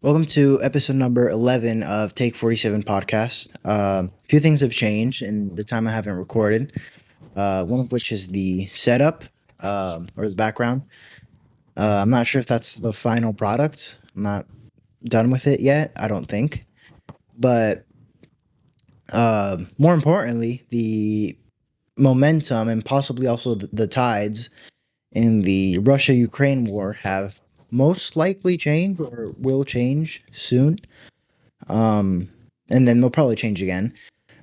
Welcome to episode number 11 of Take 47 podcast. A few things have changed in the time I haven't recorded, one of which is the setup or the background. I'm not sure if that's the final product. I'm not done with it yet, I don't think. But more importantly, the momentum and possibly also the tides in the Russia Ukraine war have most likely changed or will change soon. Um, and then they'll probably change again.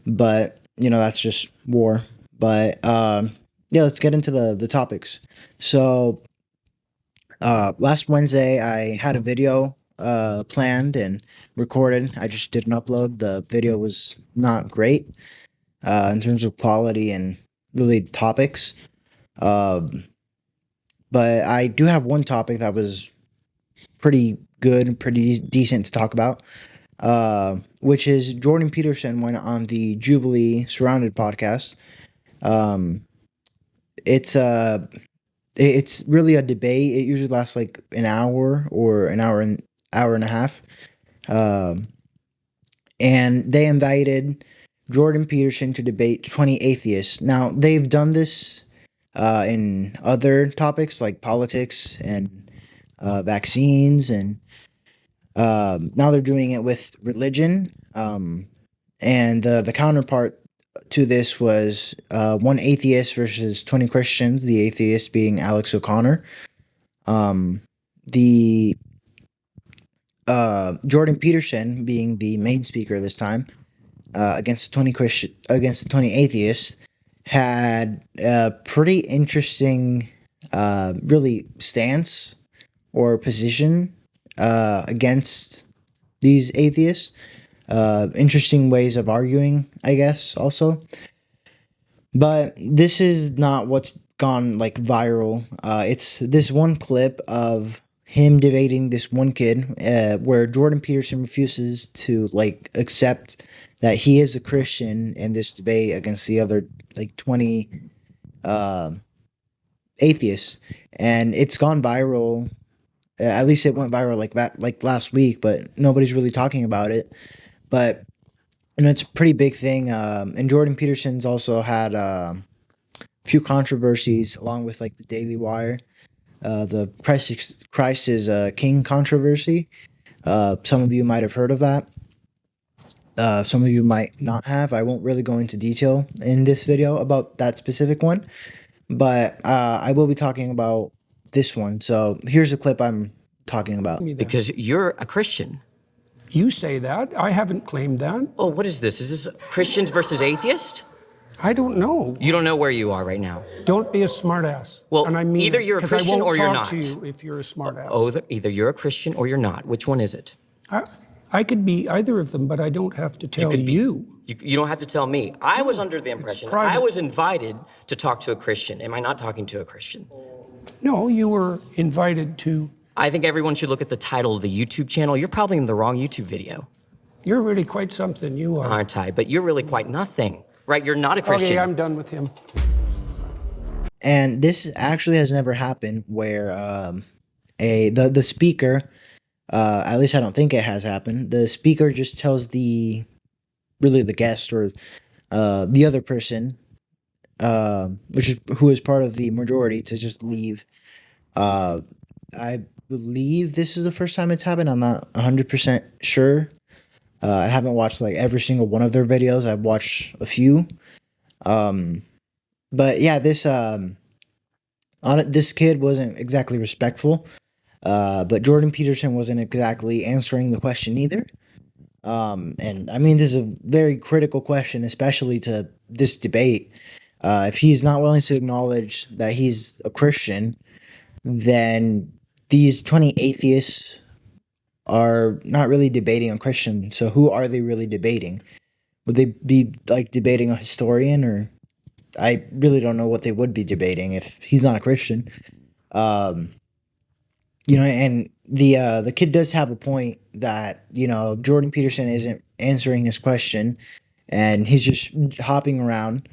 But that's just war. But yeah, let's get into the topics. So last Wednesday, I had a video planned and recorded. I just didn't upload. The video was not great in terms of quality and really topics. Um, but I do have one topic that was pretty good and pretty decent to talk about, which is Jordan Peterson went on the Jubilee Surrounded podcast. Um, it's really a debate. It usually lasts like an hour or an hour and a half. Um, and they invited Jordan Peterson to debate 20 atheists. Now they've done this in other topics like politics and vaccines, and now they're doing it with religion. And the counterpart to this was one atheist versus 20 Christians, the atheist being Alex O'Connor. The Jordan Peterson being the main speaker this time against 20 atheists had a pretty interesting really stance or position against these atheists. Interesting ways of arguing, I guess, also. But this is not what's gone like viral. It's this one clip of him debating this one kid, where Jordan Peterson refuses to like accept that he is a Christian in this debate against the other like 20 uh, atheists, and it's gone viral. At least it went viral like that, like last week, but nobody's really talking about it. But it's a pretty big thing. And Jordan Peterson's also had a few controversies, along with like the Daily Wire, the Christ is King controversy. Some of you might have heard of that. Some of you might not have. I won't really go into detail in this video about that specific one, but I will be talking about this one. So here's the clip I'm talking about. Because you're a Christian. You say that. I haven't claimed that. Oh, what is this? Is this Christians versus atheists? I don't know. You don't know where you are right now. Don't be a smartass. Well, and I mean either you're a Christian or you're not. I won't talk to you if you're a smartass. Oh, either you're a Christian or you're not. Which one is it? I could be either of them, but I don't have to tell you. You don't have to tell me. I was under the impression private. I was invited to talk to a Christian. Am I not talking to a Christian? No, you were invited to. I think everyone should look at the title of the YouTube channel. You're probably in the wrong YouTube video. You're really quite something, you are. Aren't I? But you're really quite nothing, right? You're not a Christian. Okay, I'm done with him. And this actually has never happened where the speaker, at least I don't think it has happened. The speaker just tells the guest or the other person, who is part of the majority, to just leave. I believe this is the first time it's happened. I'm not 100% sure. I haven't watched like every single one of their videos. I've watched a few. But yeah, this kid wasn't exactly respectful. But Jordan Peterson wasn't exactly answering the question either. And I mean, this is a very critical question, especially to this debate. If he's not willing to acknowledge that he's a Christian, then these 20 atheists are not really debating a Christian. So who are they really debating? Would they be like debating a historian, or I really don't know what they would be debating if he's not a Christian. And the kid does have a point that, Jordan Peterson isn't answering his question, and he's just hopping around,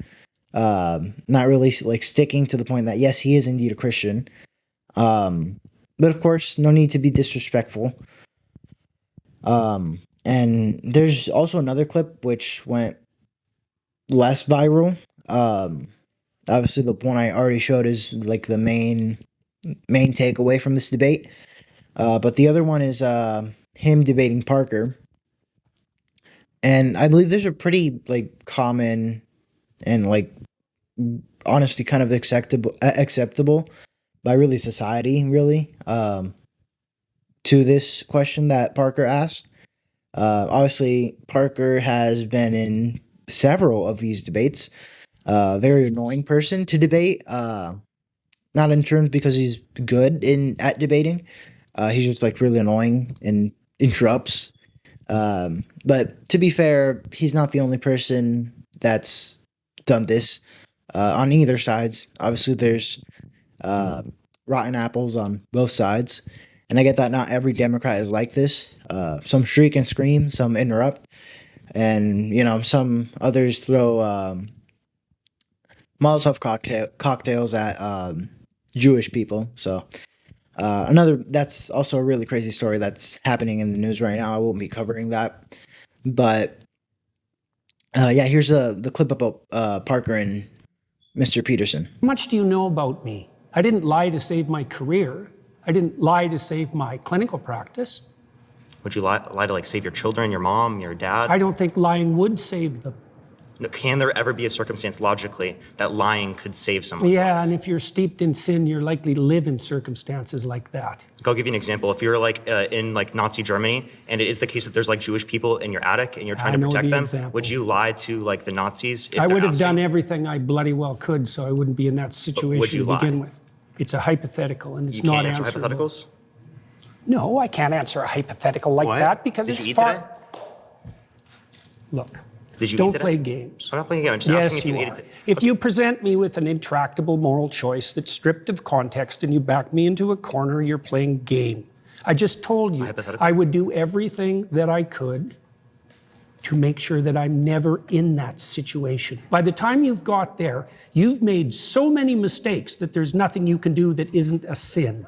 not really like sticking to the point that yes, he is indeed a Christian. But of course, no need to be disrespectful. And there's also another clip which went less viral. Obviously, the one I already showed is like the main takeaway from this debate. But the other one is him debating Parker, and I believe there's a pretty like common and like honestly kind of acceptable by really society really to this question that Parker asked. Obviously, Parker has been in several of these debates. Very annoying person to debate. Not in terms because he's good at debating. He's just like really annoying and interrupts. But to be fair, he's not the only person that's done this on either sides. Obviously, there's rotten apples on both sides. And I get that not every Democrat is like this. Some shriek and scream, some interrupt, and some others throw Molotov cocktails at Jewish people. So that's also a really crazy story that's happening in the news right now. I won't be covering that, but yeah, here's the clip about Parker and Mr. Peterson. How much do you know about me? I didn't lie to save my career. I didn't lie to save my clinical practice. Would you lie to like save your children, your mom, your dad? I don't think lying would save them. Can there ever be a circumstance logically that lying could save someone? Yeah, and if you're steeped in sin, you're likely to live in circumstances like that. I'll give you an example. If you're like in like Nazi Germany, and it is the case that there's like Jewish people in your attic and you're trying to protect them, example. Would you lie to like the Nazis? I would have done everything I bloody well could, so I wouldn't be in that situation to begin with. It's a hypothetical, and it's not answerable. You can't answer hypotheticals? No, I can't answer a hypothetical like that because Did it's you eat far. today? Look, Did you don't eat today? play games. I'm not playing a game. I'm just Yes, asking if you you ate are. it. If you present me with an intractable moral choice that's stripped of context and you back me into a corner, you're playing game. I just told you I would do everything that I could to make sure that I'm never in that situation. By the time you've got there, you've made so many mistakes that there's nothing you can do that isn't a sin.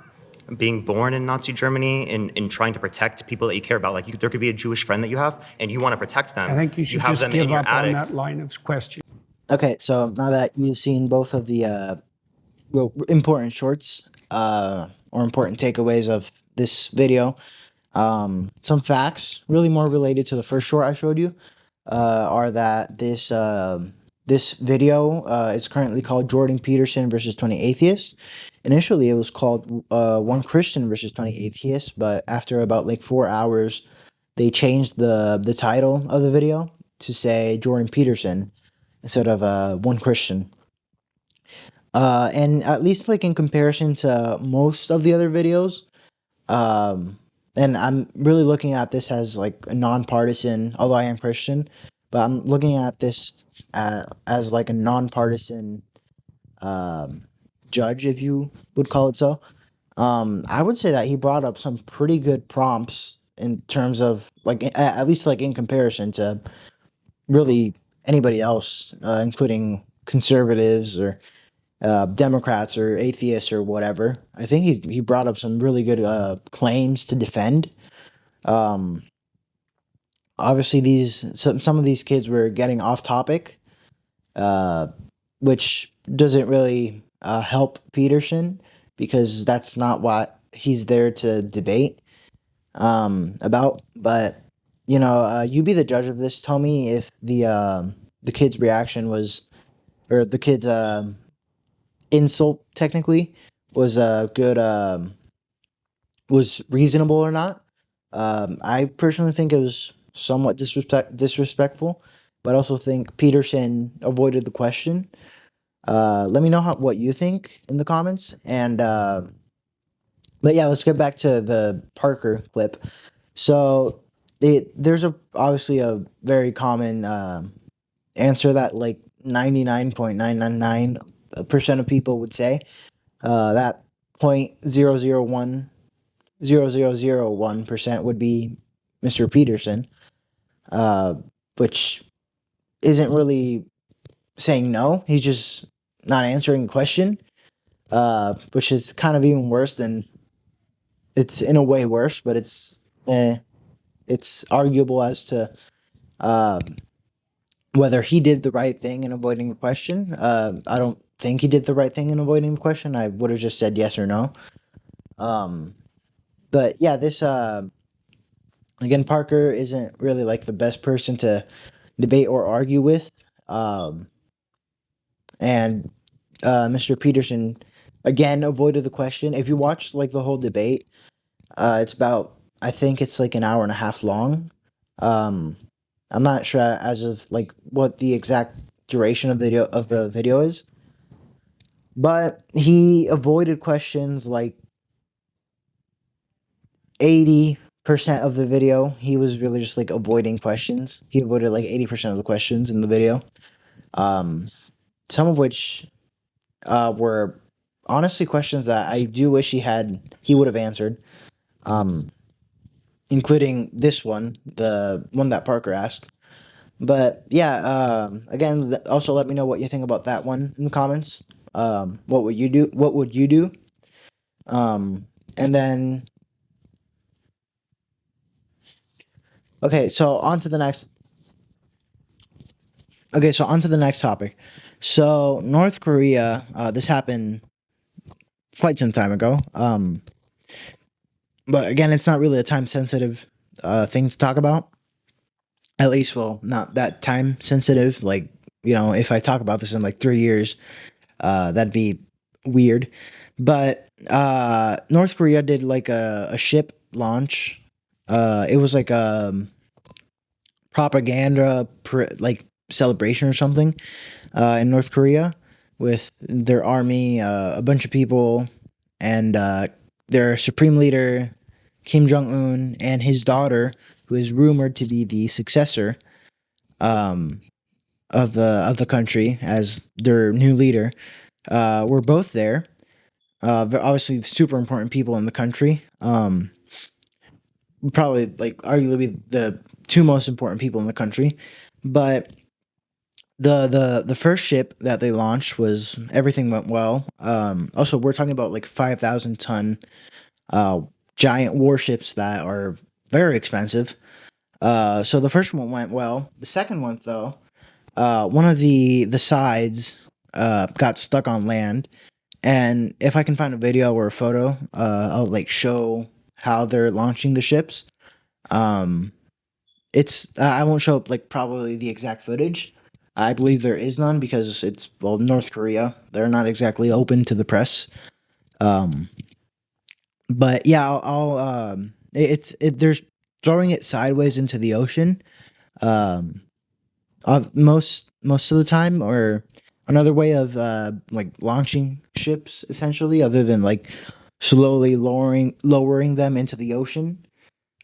Being born in Nazi Germany and trying to protect people that you care about, like there could be a Jewish friend that you have and you want to protect them. I think you should have just them in give your up on attic. that line of question. Okay, so now that you've seen both of the important shorts or important takeaways of this video, some facts, really more related to the first short I showed you, are that this video is currently called Jordan Peterson versus 20 Atheists. Initially, it was called One Christian versus 20 Atheists, but after about like 4 hours, they changed the title of the video to say Jordan Peterson instead of One Christian. And at least like in comparison to most of the other videos, and I'm really looking at this as like a nonpartisan, although I am Christian, but I'm looking at this as like a nonpartisan judge, if you would call it so. I would say that he brought up some pretty good prompts in terms of like at least like in comparison to really anybody else, including conservatives or Democrats or atheists or whatever. I think he brought up some really good claims to defend. Obviously, some of these kids were getting off topic, which doesn't really help Peterson because that's not what he's there to debate about. But you be the judge of this. Tell me if the kid's reaction was, or the kid's insult technically was good, was reasonable or not. I personally think it was somewhat disrespectful, but I also think Peterson avoided the question. Let me know what you think in the comments. And but yeah, let's get back to the Parker clip. So there's obviously a very common answer that like 99.999% of people would say that 0.0001% would be Mr. Peterson, which isn't really saying no. He's just not answering the question, which is kind of even worse than, it's in a way worse, but it's it's arguable as to whether he did the right thing in avoiding the question. I don't think he did the right thing in avoiding the question. I would have just said yes or no. But yeah, this again, Parker isn't really like the best person to debate or argue with. And Mr. Peterson again avoided the question. If you watch like the whole debate, it's about, I think it's like an hour and a half long. I'm not sure as of like what the exact duration of the video is, but he avoided questions like 80% of the video. He was really just like avoiding questions. He avoided like 80% of the questions in the video. Some of which were honestly questions that I do wish he would have answered. Including this one, the one that Parker asked. But yeah, again, also let me know what you think about that one in the comments. What would you do? What would you do? And then, okay, so on to the next. Okay, so on to the next topic. So North Korea, this happened quite some time ago. But again, it's not really a time sensitive thing to talk about. At least, well, not that time sensitive. Like, if I talk about this in like 3 years, that'd be weird. But North Korea did like a ship launch. It was like a propaganda like celebration or something in North Korea with their army, a bunch of people, and their supreme leader Kim Jong-un and his daughter, who is rumored to be the successor of the country as their new leader, were both there. Obviously, super important people in the country. Probably like arguably the two most important people in the country. But the first ship that they launched was, everything went well. Also, we're talking about like 5,000 ton giant warships that are very expensive. So the first one went well. The second one, though, one of the sides got stuck on land. And if I can find a video or a photo, I'll like show how they're launching the ships. It's I won't show up like probably the exact footage. I believe there is none because it's, well, North Korea. They're not exactly open to the press. But yeah, there's throwing it sideways into the ocean. Most of the time, or another way of like launching ships, essentially, other than like slowly lowering them into the ocean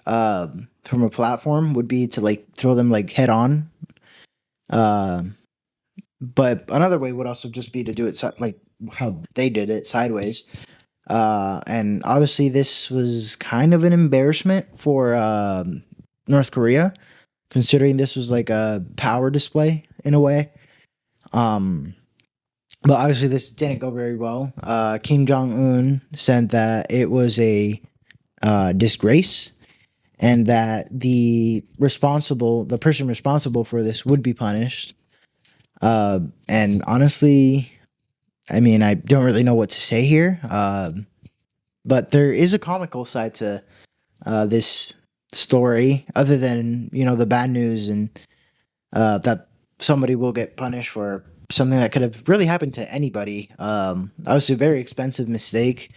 from a platform, would be to like throw them like head on. But another way would also just be to do it like how they did it, sideways. And obviously this was kind of an embarrassment for North Korea, considering this was like a power display in a way. But obviously this didn't go very well. Kim Jong-un said that it was a disgrace, and that the person responsible for this would be punished. And honestly, I mean, I don't really know what to say here. But there is a comical side to this story, other than, the bad news and that somebody will get punished for something that could have really happened to anybody. Obviously a very expensive mistake,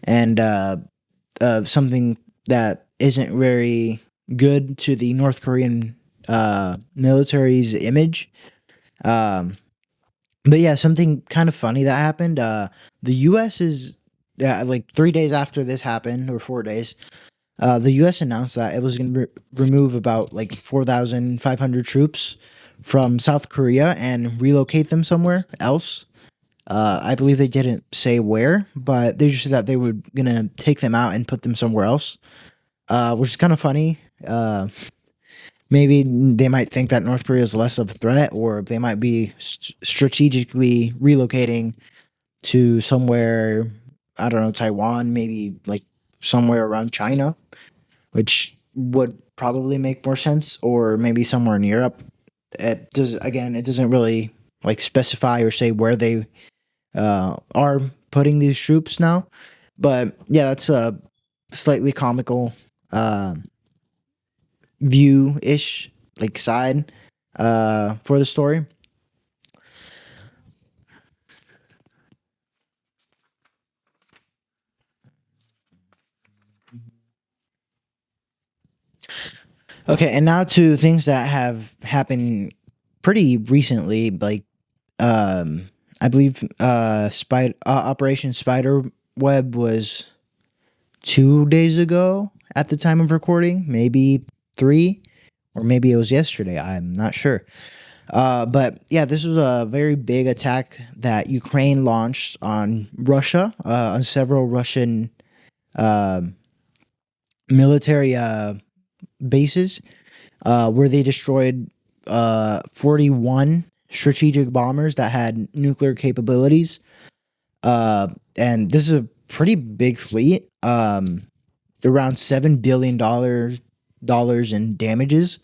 and something that isn't very good to the North Korean military's image. But yeah, something kind of funny that happened. The U.S. is like 3 days after this happened, or 4 days. The U.S. announced that it was going to remove about like 4,500 troops from South Korea and relocate them somewhere else. I believe they didn't say where, but they just said that they were going to take them out and put them somewhere else, which is kind of funny. Maybe they might think that North Korea is less of a threat, or they might be strategically relocating to somewhere, I don't know, Taiwan, maybe like somewhere around China, which would probably make more sense, or maybe somewhere in Europe. It doesn't really like specify or say where they are putting these troops now. But yeah, that's a slightly comical view ish like side for the story. Okay, and now to things that have happened pretty recently, like I believe Operation Spider Web was 2 days ago at the time of recording, maybe 3, or maybe it was yesterday. I'm not sure. But yeah, this was a very big attack that Ukraine launched on Russia, on several Russian military bases, where they destroyed 41 strategic bombers that had nuclear capabilities. And this is a pretty big fleet, around $7 billion in damages.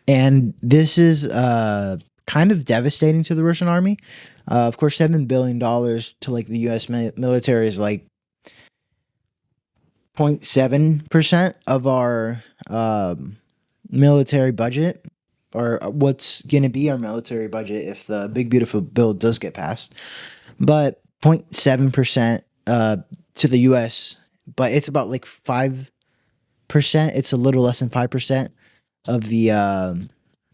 And this is kind of devastating to the Russian army. Of course, $7 billion to like the U.S. military is like 0.7% of our military budget, or what's going to be our military budget if the big beautiful bill does get passed. But 0.7% to the U.S., but it's about like 5%. It's a little less than 5% of the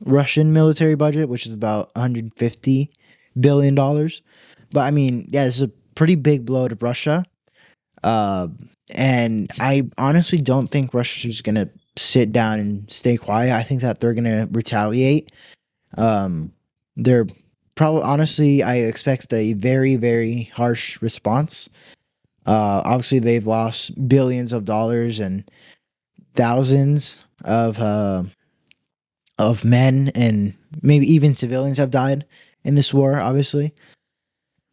Russian military budget, which is about $150 billion. But I mean, yeah, this is a pretty big blow to Russia. And I honestly don't think Russia's going to sit down and stay quiet. I think that they're going to retaliate. They're probably, honestly, I expect a very, very harsh response. Obviously, they've lost billions of dollars and thousands of men, and maybe even civilians have died in this war, obviously.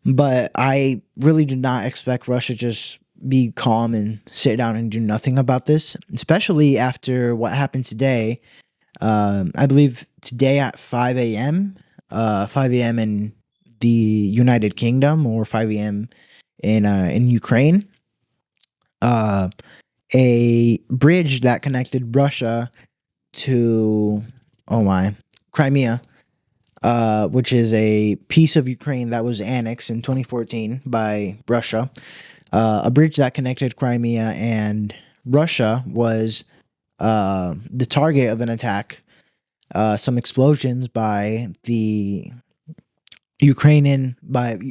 But I really did not expect Russia just be calm and sit down and do nothing about this, especially after what happened today. I believe today at 5 a.m., 5 a.m. in the United Kingdom, or 5 a.m. in Ukraine, a bridge that connected Russia to Crimea, which is a piece of Ukraine that was annexed in 2014 by Russia. A bridge that connected Crimea and Russia was the target of an attack. Some explosions by the Ukraine, with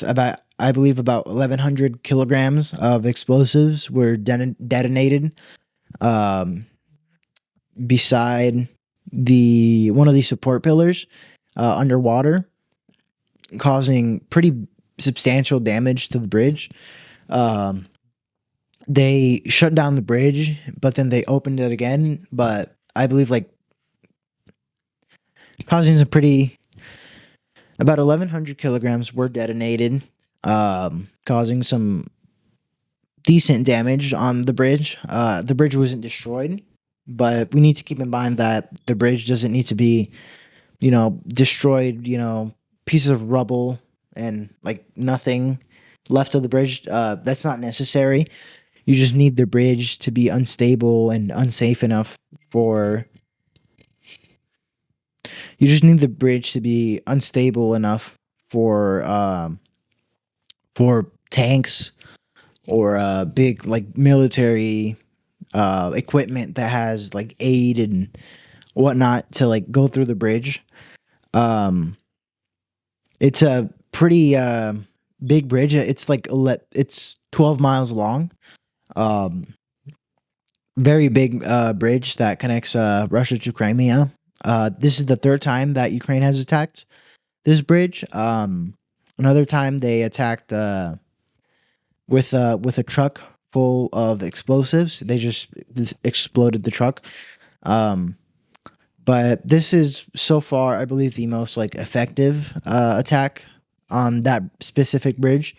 about, I believe, about 1,100 kilograms of explosives were detonated beside one of the support pillars underwater, causing pretty substantial damage to the bridge. They shut down the bridge, but then they opened it again. But I believe causing about 1,100 kilograms were detonated, causing some decent damage on the bridge. The bridge wasn't destroyed, but we need to keep in mind that the bridge doesn't need to be, destroyed, pieces of rubble and nothing left of the bridge. That's not necessary. You just need the bridge to be unstable and unsafe enough for tanks or big military equipment that has aid and whatnot to go through the bridge. It's a pretty big bridge. It's 12 miles long. Very big bridge that connects Russia to Crimea. This is the third time that Ukraine has attacked this bridge. Another time they attacked with a truck full of explosives. They just exploded the truck. But this is so far, I believe, the most effective attack on that specific bridge.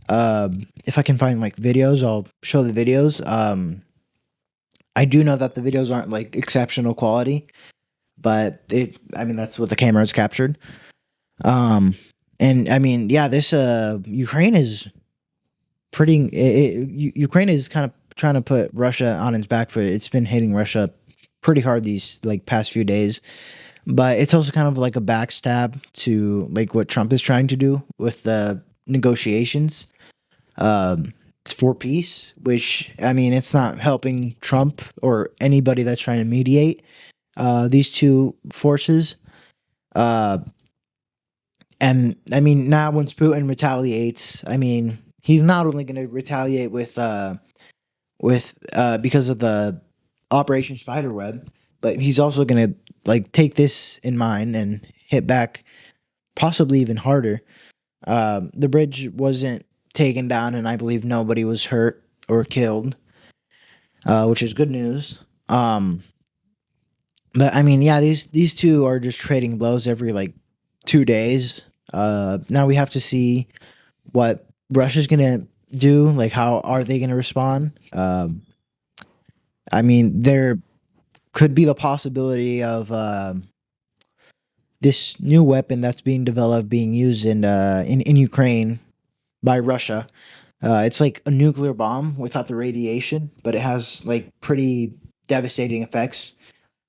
If I can find like videos, I'll show the videos. I do know that the videos aren't like exceptional quality, but I mean, that's what the camera has captured. Um, and I mean, yeah, this Ukraine is Ukraine is kind of trying to put Russia on its back foot. It's been hitting Russia pretty hard these like past few days, but it's also kind of like a backstab to like what Trump is trying to do with the negotiations. It's for peace, which I mean, it's not helping Trump or anybody that's trying to mediate these two forces. Uh, and I mean, now once Putin retaliates, I mean, he's not only going to retaliate with because of the Operation Spiderweb, but he's also going to like take this in mind and hit back possibly even harder. The bridge wasn't taken down, and I believe nobody was hurt or killed, which is good news. But I mean, yeah, these two are just trading blows every like 2 days. Now we have to see what Russia's gonna do. Like, how are they gonna respond? I mean, there could be the possibility of this new weapon that's being developed being used in Ukraine by Russia. It's like a nuclear bomb without the radiation, but it has like pretty devastating effects.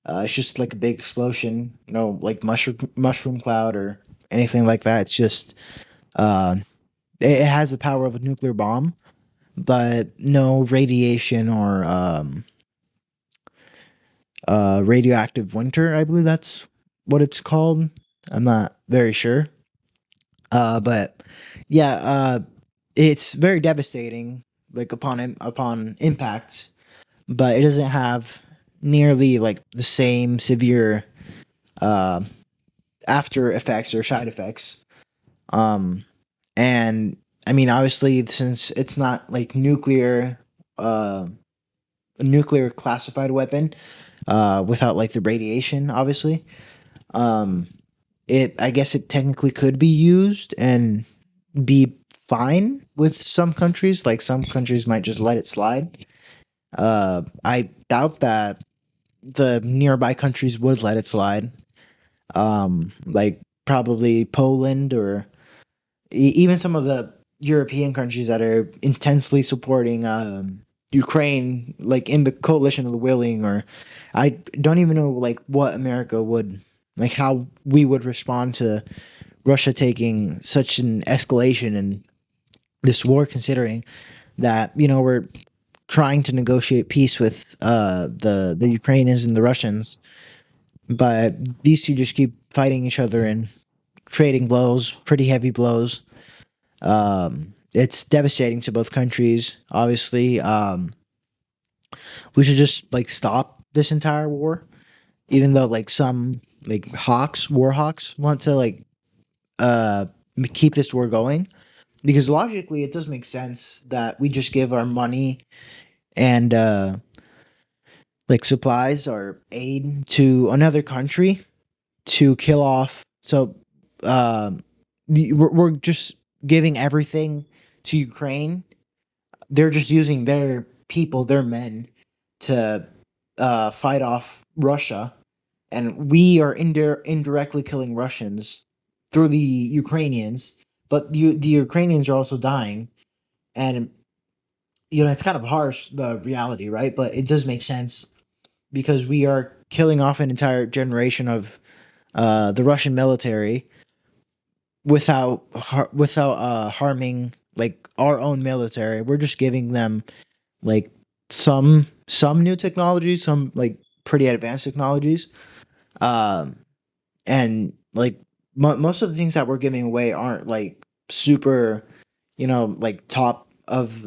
It's just like a big explosion, like mushroom cloud or anything like that. It's just uh, it has the power of a nuclear bomb, but no radiation or radioactive winter. I believe that's what it's called. I'm not very sure. But yeah, it's very devastating, like upon impact, but it doesn't have nearly like the same severe uh, after effects or side effects. Um, and I mean, obviously, since it's not like a nuclear classified weapon, without like the radiation, obviously, um, I guess it technically could be used and be fine with some countries. Like some countries might just let it slide. I doubt that the nearby countries would let it slide. Like probably Poland or even some of the European countries that are intensely supporting Ukraine, like in the coalition of the willing, or I don't even know like what America would like how we would respond to Russia taking such an escalation in this war, considering that we're trying to negotiate peace with the Ukrainians and the Russians, but these two just keep fighting each other and trading blows, pretty heavy blows. It's devastating to both countries. Obviously, we should just like stop this entire war, even though like some like war hawks, want to like uh keep this war going, because logically it does make sense that we just give our money and like supplies or aid to another country to kill off. So we're just giving everything to Ukraine. They're just using their people, their men, to fight off Russia, and we are indirectly killing Russians through the Ukrainians. But the Ukrainians are also dying, and it's kind of harsh, the reality, right? But it does make sense because we are killing off an entire generation of the Russian military without harming like our own military. We're just giving them like some new technologies, some like pretty advanced technologies, um, and like most of the things that we're giving away aren't like super, like top of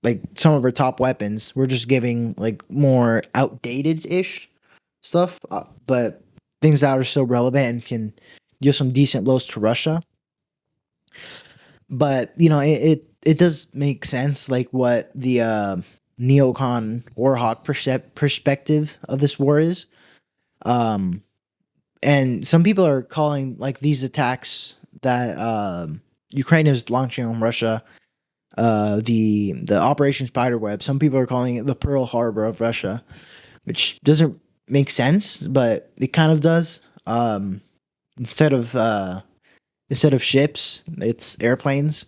like some of our top weapons. We're just giving like more outdated ish stuff, but things that are still relevant and can give some decent blows to Russia. But it does make sense, like what the neocon warhawk perspective of this war is. Um, and some people are calling like these attacks that Ukraine is launching on Russia the Operation Spiderweb. Some people are calling it the Pearl Harbor of Russia, which doesn't make sense, but it kind of does. Instead of ships, it's airplanes.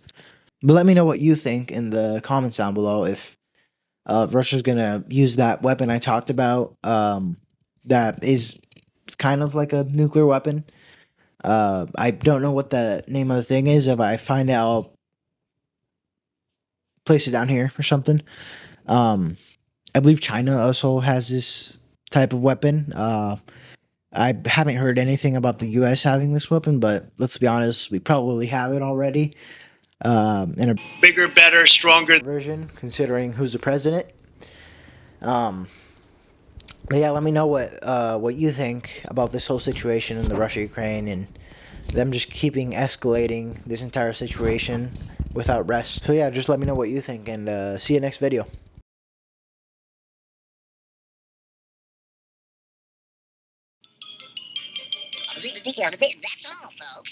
But let me know what you think in the comments down below if Russia's gonna use that weapon I talked about. That is kind of like a nuclear weapon. I don't know what the name of the thing is. If I find out, I'll place it down here or something. I believe China also has this type of weapon. I haven't heard anything about the U.S. having this weapon, but let's be honest, we probably have it already. In a bigger, better, stronger version, considering who's the president. But yeah, let me know what you think about this whole situation in the Russia-Ukraine and them just keeping escalating this entire situation without rest. So yeah, just let me know what you think, and see you next video. That's all, folks.